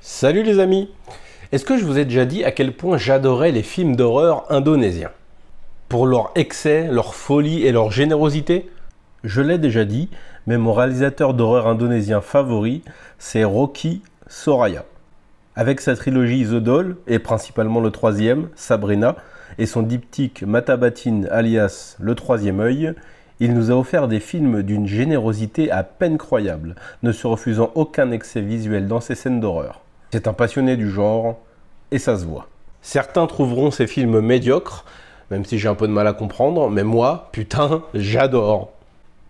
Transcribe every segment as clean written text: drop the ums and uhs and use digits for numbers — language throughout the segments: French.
Salut les amis! Est-ce que je vous ai déjà dit à quel point j'adorais les films d'horreur indonésiens? Pour leur excès, leur folie et leur générosité? Je l'ai déjà dit, mais mon réalisateur d'horreur indonésien favori, c'est Rocky Soraya. Avec sa trilogie The Doll, et principalement le troisième, Sabrina, et son diptyque Mata Batin alias Le Troisième Œil, il nous a offert des films d'une générosité à peine croyable, ne se refusant aucun excès visuel dans ses scènes d'horreur. C'est un passionné du genre, et ça se voit. Certains trouveront ces films médiocres, même si j'ai un peu de mal à comprendre, mais moi, putain, j'adore.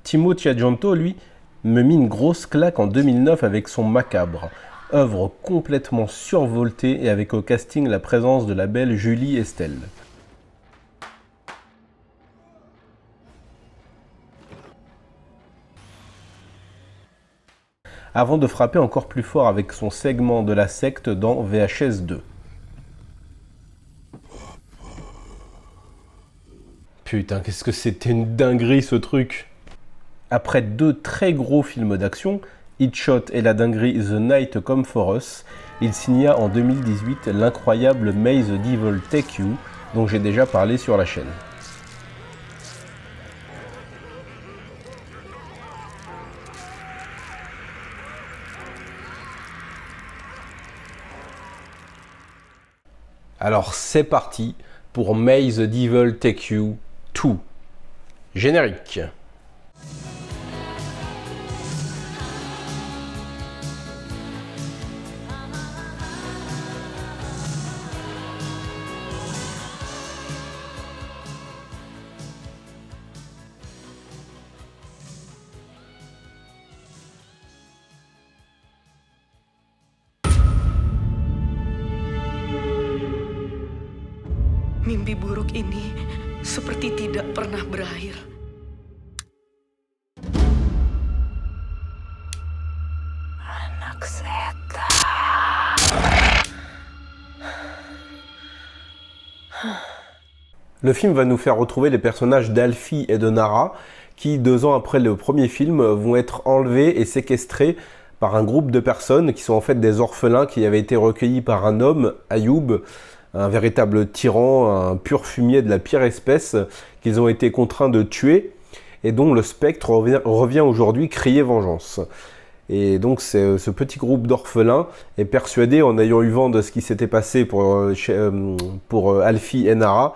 Timo Tjahjanto, lui, me mit une grosse claque en 2009 avec son Macabre, œuvre complètement survoltée et avec au casting la présence de la belle Julie Estelle. Avant de frapper encore plus fort avec son segment de la secte dans VHS 2. Putain, qu'est-ce que c'était une dinguerie ce truc! Après deux très gros films d'action, Hit Shot et la dinguerie The Night Come For Us, il signa en 2018 l'incroyable May the Devil Take You, dont j'ai déjà parlé sur la chaîne. Alors c'est parti pour May the Devil Take You 2. Générique. Mimpi buruk ini seperti tidak pernah berakhir. Anak setan. Le film va nous faire retrouver les personnages d'Alfie et de Nara qui, 2 ans après le premier film, vont être enlevés et séquestrés par un groupe de personnes qui sont en fait des orphelins qui avaient été recueillis par un homme, Ayoub, un véritable tyran, un pur fumier de la pire espèce, qu'ils ont été contraints de tuer, et dont le spectre revient aujourd'hui crier vengeance. Et donc ce petit groupe d'orphelins est persuadé, en ayant eu vent de ce qui s'était passé pour Alfie et Nara,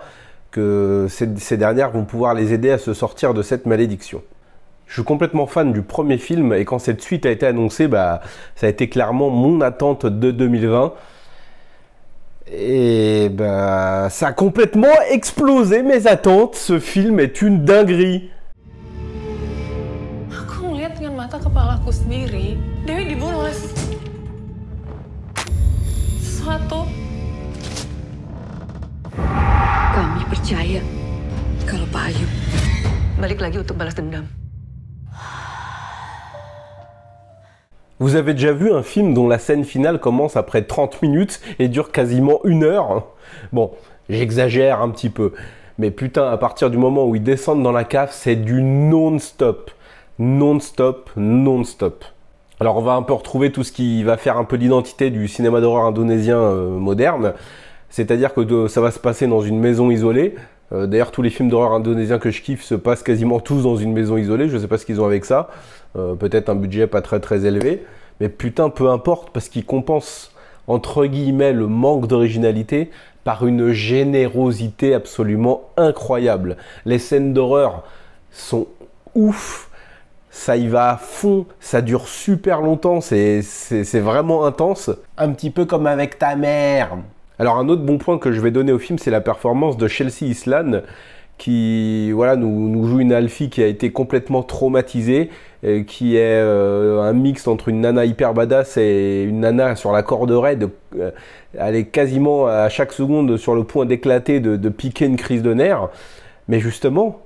que ces dernières vont pouvoir les aider à se sortir de cette malédiction. Je suis complètement fan du premier film, et quand cette suite a été annoncée, ça a été clairement mon attente de 2020. Et ça a complètement explosé mes attentes. Ce film est une dinguerie. Aku ngeliat dengan mata kepalaku sendiri, Dewi dibunuh oleh sesuatu. Kami percaya kalau Pak Ayub balik lagi untuk balas dendam. Vous avez déjà vu un film dont la scène finale commence après 30 minutes et dure quasiment 1 heure? Bon, j'exagère un petit peu. Mais putain, à partir du moment où ils descendent dans la cave, c'est du non-stop. Non-stop, non-stop. Alors on va un peu retrouver tout ce qui va faire un peu l'identité du cinéma d'horreur indonésien moderne. C'est-à-dire que ça va se passer dans une maison isolée. D'ailleurs, tous les films d'horreur indonésiens que je kiffe se passent quasiment tous dans une maison isolée. Je sais pas ce qu'ils ont avec ça. Peut-être un budget pas très élevé. Mais putain, peu importe, parce qu'ils compensent, entre guillemets, le manque d'originalité par une générosité absolument incroyable. Les scènes d'horreur sont ouf. Ça y va à fond. Ça dure super longtemps. C'est vraiment intense. Un petit peu comme avec ta mère. Alors un autre bon point que je vais donner au film, c'est la performance de Chelsea Islan, qui nous joue une Alfie qui a été complètement traumatisée, qui est un mix entre une nana hyper badass et une nana sur la corde raide. Elle est quasiment à chaque seconde sur le point d'éclater, de piquer une crise de nerfs. Mais justement,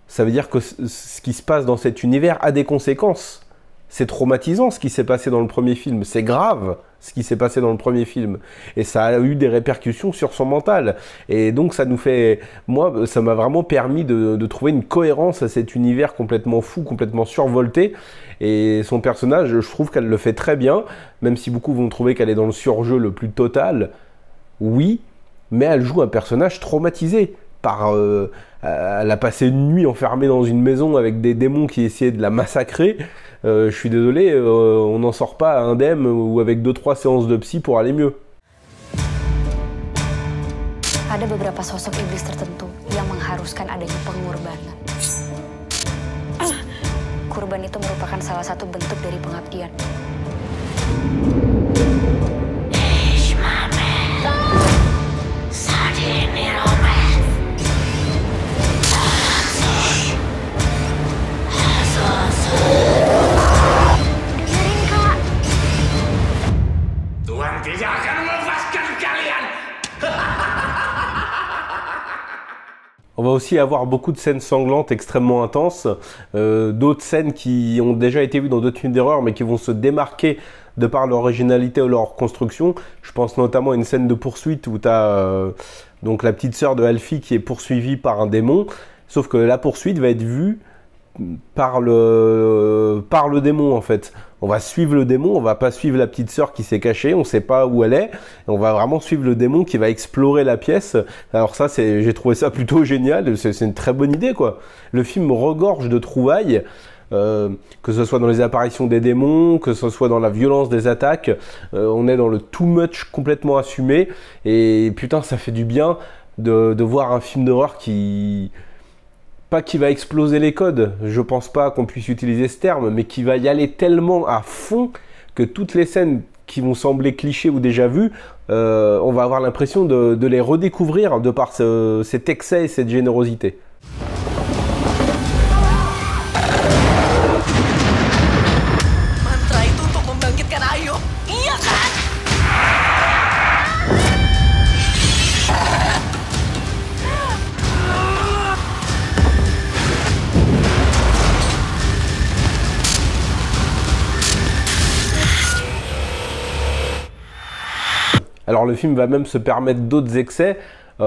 ça veut dire que ce qui se passe dans cet univers a des conséquences. C'est traumatisant ce qui s'est passé dans le premier film, c'est grave ce qui s'est passé dans le premier film, et ça a eu des répercussions sur son mental, et donc ça m'a vraiment permis de trouver une cohérence à cet univers complètement fou, complètement survolté, Et son personnage, je trouve qu'elle le fait très bien, même si beaucoup vont trouver qu'elle est dans le surjeu le plus total. Oui, mais elle joue un personnage traumatisé par... elle a passé une nuit enfermée dans une maison avec des démons qui essayaient de la massacrer. Je suis désolé, on n'en sort pas indemne ou avec 2-3 séances de psy pour aller mieux. Ada beberapa sosok iblis tertentu yang mengharuskan adanya pengorbanan. Kurban itu merupakan salah satu bentuk dari pengabdian. On va aussi avoir beaucoup de scènes sanglantes extrêmement intenses, d'autres scènes qui ont déjà été vues dans d'autres films d'horreur mais qui vont se démarquer de par leur originalité ou leur construction. Je pense notamment à une scène de poursuite où tu as donc la petite sœur de Alfie qui est poursuivie par un démon, sauf que la poursuite va être vue par le démon en fait. On va suivre le démon, on va pas suivre la petite sœur qui s'est cachée, on sait pas où elle est, on va vraiment suivre le démon qui va explorer la pièce. Alors ça, j'ai trouvé ça plutôt génial, c'est une très bonne idée quoi. Le film regorge de trouvailles, que ce soit dans les apparitions des démons, que ce soit dans la violence des attaques, on est dans le too much complètement assumé, et putain ça fait du bien de voir un film d'horreur qui... Pas qui va exploser les codes, je pense pas qu'on puisse utiliser ce terme, mais qui va y aller tellement à fond que toutes les scènes qui vont sembler clichés ou déjà vues, on va avoir l'impression de les redécouvrir de par cet excès et cette générosité. Mantra itu untuk membangkitkan Ayu, iya kan? Alors le film va même se permettre d'autres excès qui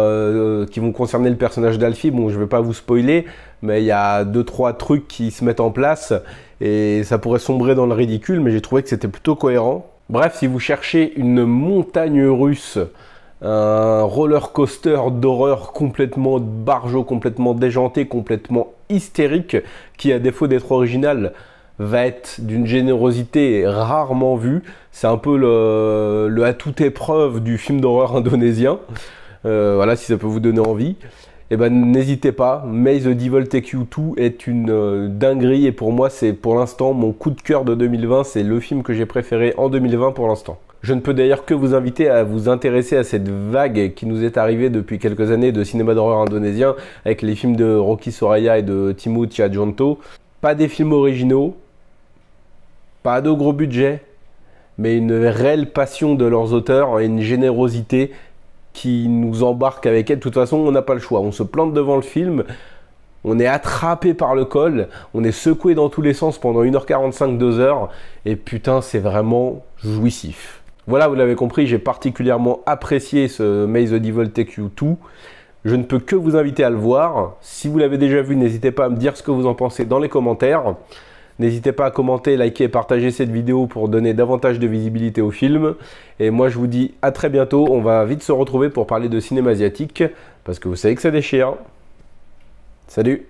vont concerner le personnage d'Alfie. Bon, je vais pas vous spoiler, mais il y a 2-3 trucs qui se mettent en place et ça pourrait sombrer dans le ridicule, mais j'ai trouvé que c'était plutôt cohérent. Bref, si vous cherchez une montagne russe, un roller coaster d'horreur complètement barjot, complètement déjanté, complètement hystérique, qui à défaut d'être original, va être d'une générosité rarement vue. C'est un peu le à toute épreuve du film d'horreur indonésien. Voilà, si ça peut vous donner envie. Et ben n'hésitez pas, May the Devil Take You 2 est une dinguerie et pour moi c'est pour l'instant mon coup de cœur de 2020, c'est le film que j'ai préféré en 2020 pour l'instant. Je ne peux d'ailleurs que vous inviter à vous intéresser à cette vague qui nous est arrivée depuis quelques années de cinéma d'horreur indonésien avec les films de Rocky Soraya et de Timo Tjahjanto. Pas des films originaux, pas de gros budget, mais une réelle passion de leurs auteurs et une générosité qui nous embarque avec elle. De toute façon, on n'a pas le choix. On se plante devant le film, on est attrapé par le col, on est secoué dans tous les sens pendant 1h45, 2h, et putain, c'est vraiment jouissif. Voilà, vous l'avez compris, j'ai particulièrement apprécié ce May the Devil Take You 2. Je ne peux que vous inviter à le voir. Si vous l'avez déjà vu, n'hésitez pas à me dire ce que vous en pensez dans les commentaires. N'hésitez pas à commenter, liker et partager cette vidéo pour donner davantage de visibilité au film. Et moi, je vous dis à très bientôt. On va vite se retrouver pour parler de cinéma asiatique, parce que vous savez que ça déchire. Salut!